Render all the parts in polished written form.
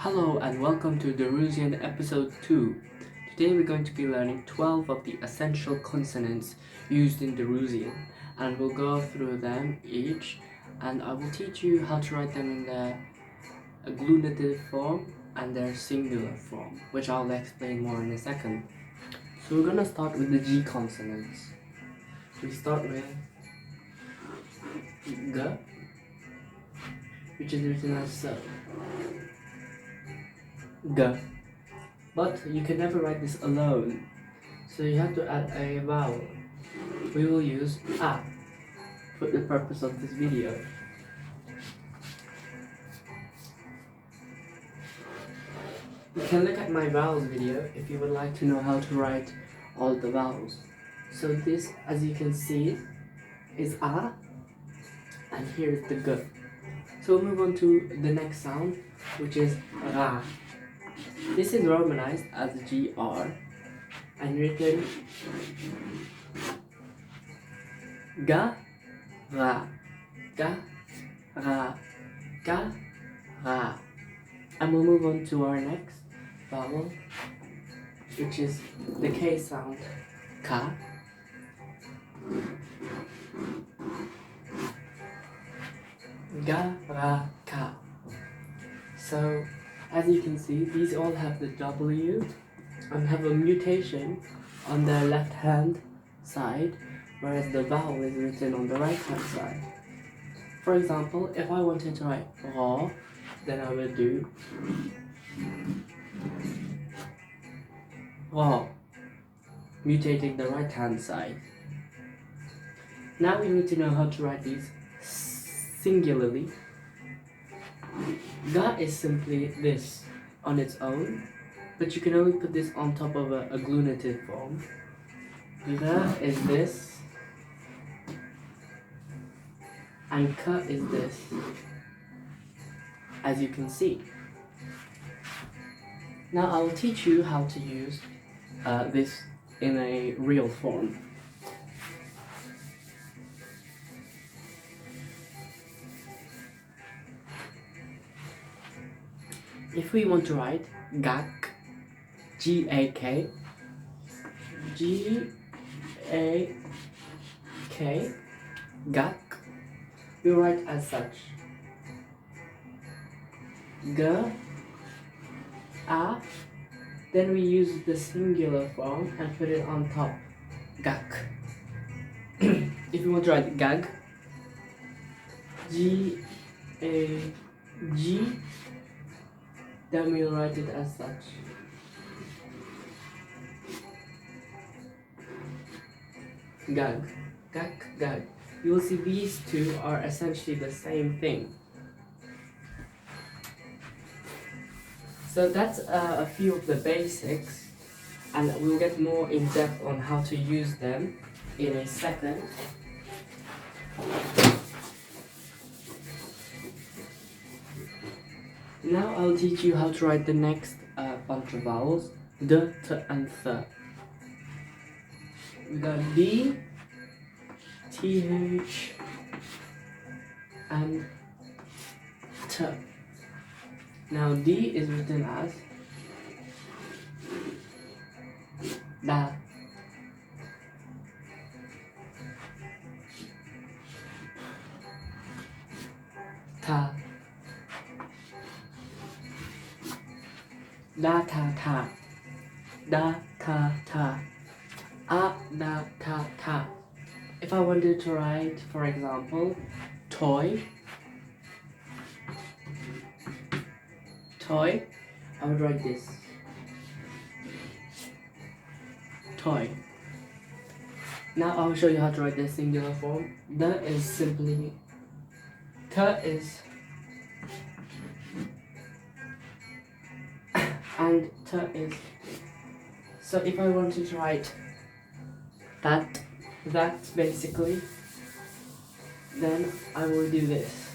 Hello and welcome to Darusian episode 2. Today we're going to be learning 12 of the essential consonants used in Darusian, and we'll go through them each, and I will teach you how to write them in their agglutinative form and their singular form, which I'll explain more in a second. So we're going to start with the G consonants. We start with G, which is written as so. G. But you can never write this alone, so you have to add a vowel. We will use A for the purpose of this video. You can look at my vowels video if you would like to know how to write all the vowels. So this, as you can see, is A, and here is the G. So we'll move on to the next sound, which is Ra. This is romanized as GR and written Ga, Ra, Ga, Ra, Ga, Ra. And we'll move on to our next vowel, which is the K sound, Ka. Ga, Ra, Ka. So, as you can see, these all have the W and have a mutation on their left hand side, whereas the vowel is written on the right hand side. For example, if I wanted to write Ra, then I would do Ra, mutating the right hand side. Now we need to know how to write these singularly. Ga is simply this on its own, but you can only put this on top of an agglutinative form. Ga is this, and Ka is this, as you can see. Now I will teach you how to use this in a real form. If we want to write Gak, G-A-K, G-A-K, Gak, we write as such. G, A, then we use the singular form and put it on top. Gak. If you want to write Gag, G-A-G, then we'll write it as such. Gag, gag, gag. You will see these two are essentially the same thing. So that's a few of the basics, and we'll get more in depth on how to use them in a second. Now I'll teach you how to write the next bunch of vowels, D, T, and Th. We got D, TH, and T. Now D is written as Da. Ta. Da ta ta, da ta ta, a da ta ta. If I wanted to write, for example, toy, toy, I would write this. Toy. Now I will show you how to write the singular form. The is simply, T is, and T is. So if I wanted to write that basically, then I will do this.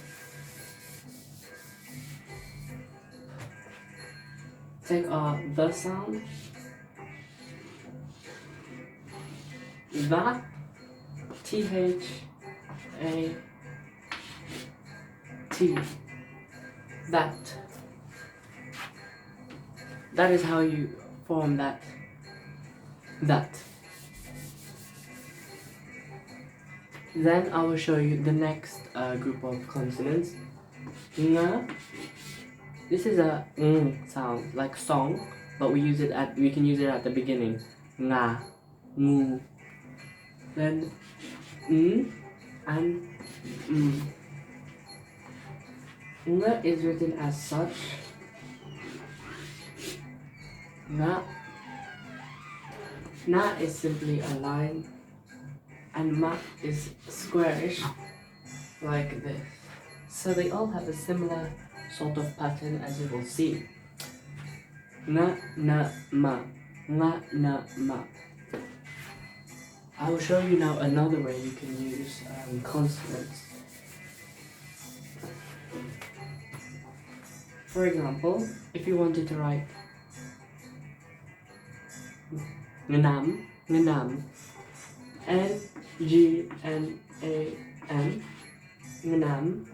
Take the sound, that, T-H-A-T, that. that is how you form that. Then I will show you the next group of consonants. Nga. This is a sound, like song, but we can use it at the beginning. Nga, ngu. Then and Nga is written as such. Na is simply a line, and ma is squarish, like this. So they all have a similar sort of pattern, as you will see. Na, na, ma. Na, na, ma. I will show you now another way you can use consonants. For example, if you wanted to write Ngnam, Ngnam, N-G-N-A-M, Ngnam,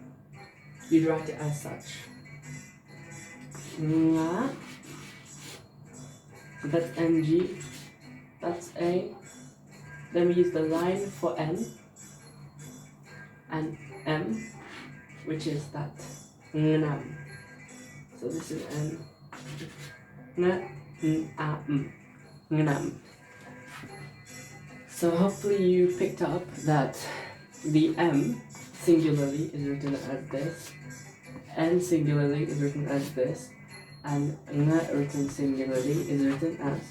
you'd write it as such. Nga, that's N-G, that's A. Then we use the line for N, and M, which is that, Ngnam. So this is N, Ngnam. So hopefully you picked up that the M singularly is written as this, N singularly is written as this, and Ng written singularly is written as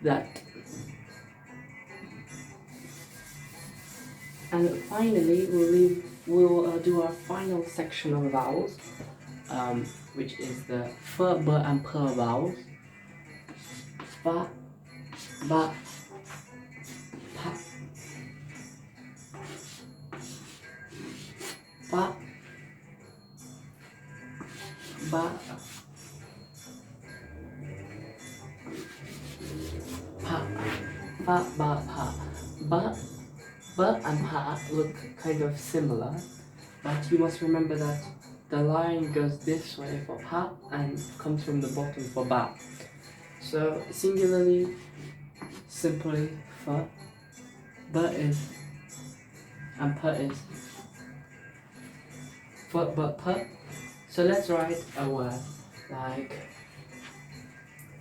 that. And finally, we'll do our final section of vowels, which is the f, b, and p vowels. Fa, ba, pa, fa, ba, pa, fa, ba, pa. Ba and pa look kind of similar, but you must remember that the line goes this way for pa and comes from the bottom for ba. So singularly, simply fa, ba is, and pa is fa, ba, pa. So let's write a word like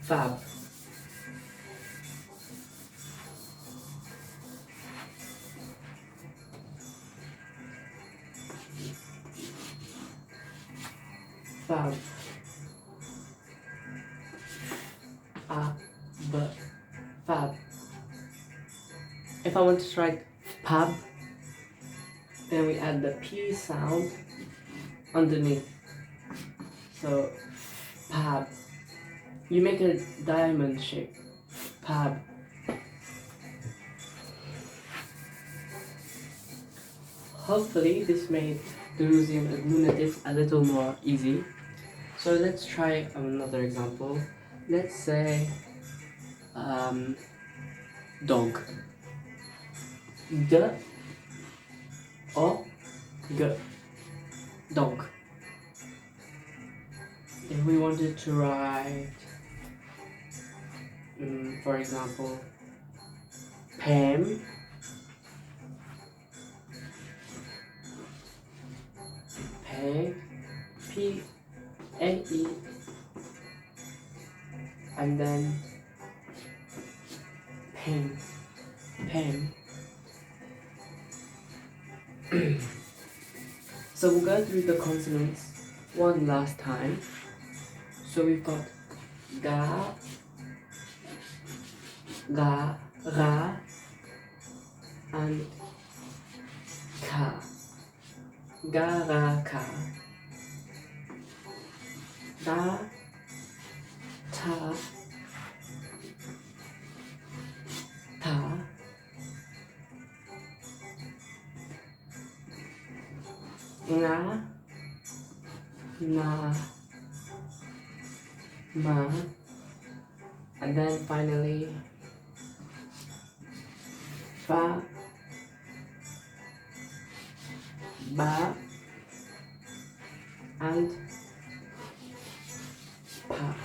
fab. Fab. Fab. If I want to write pab, then we add the P sound underneath. So pab. You make a diamond shape. Pab. Hopefully this made Darusian agglutinative a little more easy. So let's try another example. Let's say dog. D, O, G. Dog. If we wanted to write, for example, Pam, P-A-E, and then Pam. So we'll go through the consonants one last time. So we've got ga, ga, ra, and ka. Ga, ra, ka. Da, ta, ta. Nga, na, ma, and then finally fa, ba, and pa.